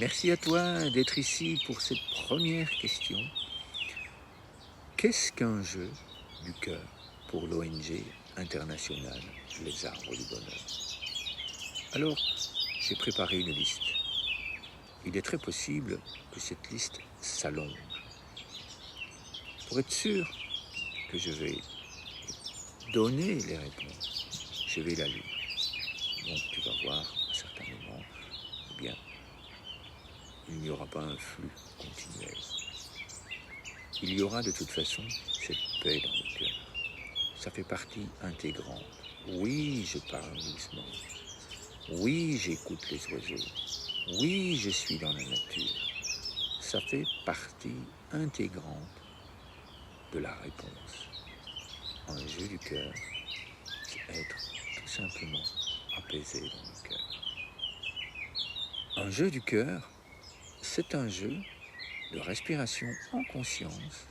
Merci à toi d'être ici pour cette première question. Qu'est-ce qu'un jeu du cœur pour l'ONG internationale Les Arbres du Bonheur? Alors, j'ai préparé une liste. Il est très possible que cette liste s'allonge. Pour être sûr que je vais donner les réponses, je vais la lire. Donc tu vas voir à certains moments, eh bien, il n'y aura pas un flux continuel. Il y aura de toute façon cette paix dans le cœur. Ça fait partie intégrante. Oui, je parle doucement. Oui, j'écoute les oiseaux. Oui, je suis dans la nature. Ça fait partie intégrante de la réponse. Un jeu du cœur, c'est être tout simplement apaisé dans le cœur. Un jeu du cœur, c'est un jeu de respiration en conscience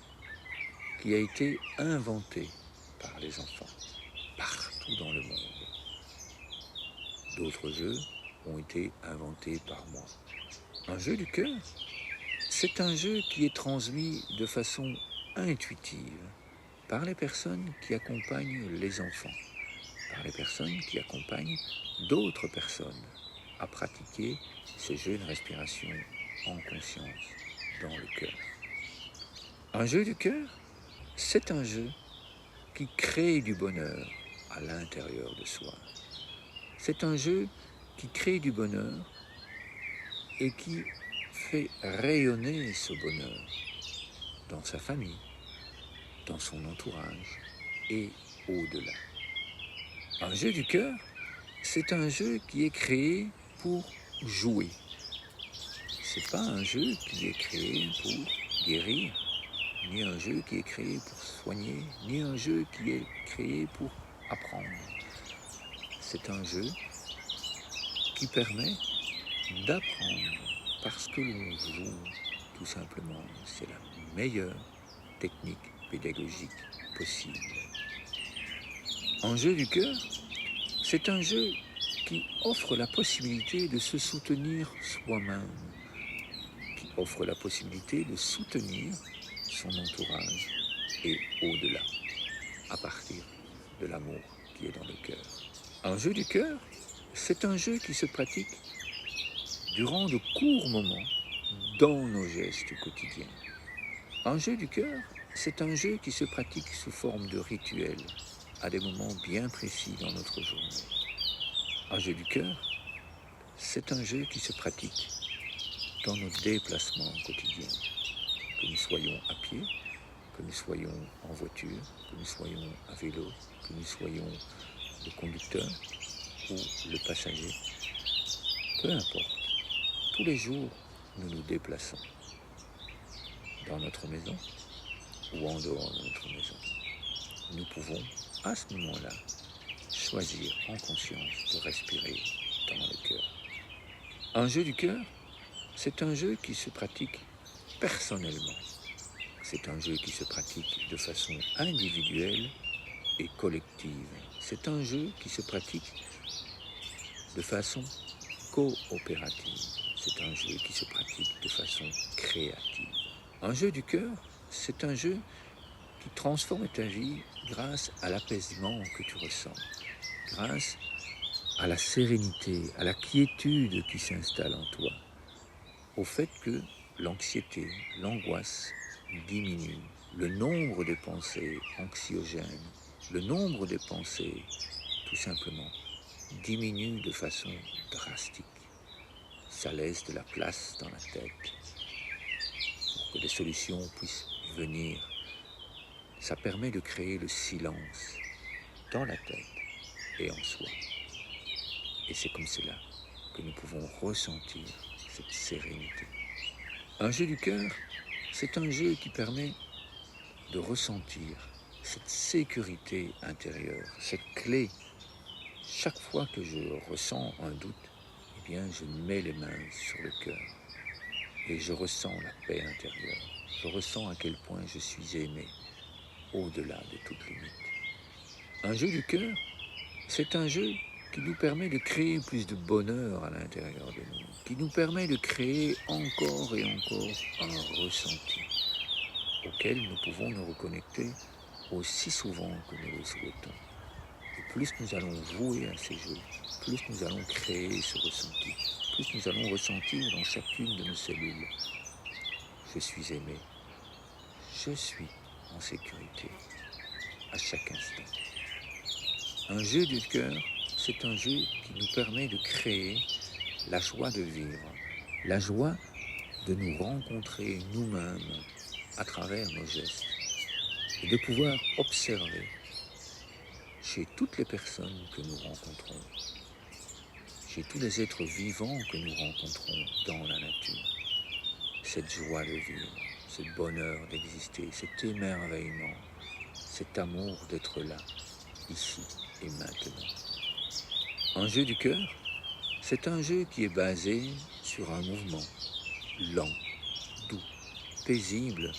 qui a été inventé par les enfants partout dans le monde. D'autres jeux ont été inventés par moi. Un jeu du cœur, c'est un jeu qui est transmis de façon intuitive par les personnes qui accompagnent les enfants, par les personnes qui accompagnent d'autres personnes à pratiquer ce jeu de respiration en conscience dans le cœur. Un jeu du cœur, c'est un jeu qui crée du bonheur à l'intérieur de soi. C'est un jeu qui crée du bonheur et qui fait rayonner ce bonheur dans sa famille, dans son entourage et au-delà. Un jeu du cœur, c'est un jeu qui est créé pour jouer. C'est pas un jeu qui est créé pour guérir, ni un jeu qui est créé pour soigner, ni un jeu qui est créé pour apprendre. C'est un jeu qui permet d'apprendre parce que l'on joue, tout simplement. C'est la meilleure technique pédagogique possible. Un jeu du cœur, c'est un jeu qui offre la possibilité de se soutenir soi-même, qui offre la possibilité de soutenir son entourage et au-delà, à partir de l'amour qui est dans le cœur. Un jeu du cœur, c'est un jeu qui se pratique durant de courts moments dans nos gestes quotidiens. Un jeu du cœur, c'est un jeu qui se pratique sous forme de rituel, à des moments bien précis dans notre journée. Un jeu du cœur, c'est un jeu qui se pratique dans nos déplacements quotidiens, que nous soyons à pied, que nous soyons en voiture, que nous soyons à vélo, que nous soyons le conducteur ou le passager. Peu importe, tous les jours, nous nous déplaçons dans notre maison ou en dehors de notre maison. Nous pouvons, à ce moment-là, choisir en conscience de respirer dans le cœur. Un jeu du cœur, c'est un jeu qui se pratique personnellement. C'est un jeu qui se pratique de façon individuelle et collective. C'est un jeu qui se pratique de façon coopérative. C'est un jeu qui se pratique de façon créative. Un jeu du cœur, c'est un jeu qui transforme ta vie grâce à l'apaisement que tu ressens, grâce à la sérénité, à la quiétude qui s'installe en toi, au fait que l'anxiété, l'angoisse diminue, le nombre de pensées anxiogènes, le nombre de pensées, tout simplement, diminue de façon drastique. Ça laisse de la place dans la tête pour que des solutions puissent venir. Ça permet de créer le silence dans la tête et en soi. Et c'est comme cela que nous pouvons ressentir cette sérénité. Un jeu du cœur, c'est un jeu qui permet de ressentir cette sécurité intérieure, cette clé. Chaque fois que je ressens un doute, eh bien, je mets les mains sur le cœur et je ressens la paix intérieure. Je ressens à quel point je suis aimé au-delà de toute limite. Un jeu du cœur, c'est un jeu qui nous permet de créer plus de bonheur à l'intérieur de nous, qui nous permet de créer encore et encore un ressenti auquel nous pouvons nous reconnecter aussi souvent que nous le souhaitons. Et plus nous allons vouer à ces jeux, plus nous allons créer ce ressenti, plus nous allons ressentir dans chacune de nos cellules: je suis aimé, je suis en sécurité à chaque instant. Un jeu du cœur, c'est un jeu qui nous permet de créer la joie de vivre, la joie de nous rencontrer nous-mêmes à travers nos gestes et de pouvoir observer chez toutes les personnes que nous rencontrons, chez tous les êtres vivants que nous rencontrons dans la nature, cette joie de vivre, ce bonheur d'exister, cet émerveillement, cet amour d'être là, ici et maintenant. Un jeu du cœur, c'est un jeu qui est basé sur un mouvement lent, doux, paisible,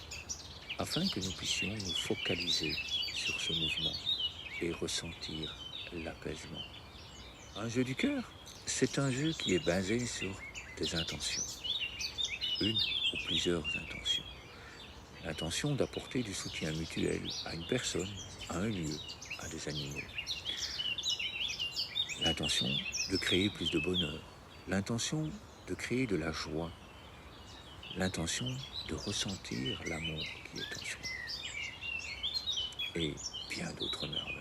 afin que nous puissions nous focaliser sur ce mouvement et ressentir l'apaisement. Un jeu du cœur, c'est un jeu qui est basé sur des intentions, une ou plusieurs intentions. L'intention d'apporter du soutien mutuel à une personne, à un lieu, à des animaux. L'intention de créer plus de bonheur, l'intention de créer de la joie, l'intention de ressentir l'amour qui est en soi. Et bien d'autres merveilles.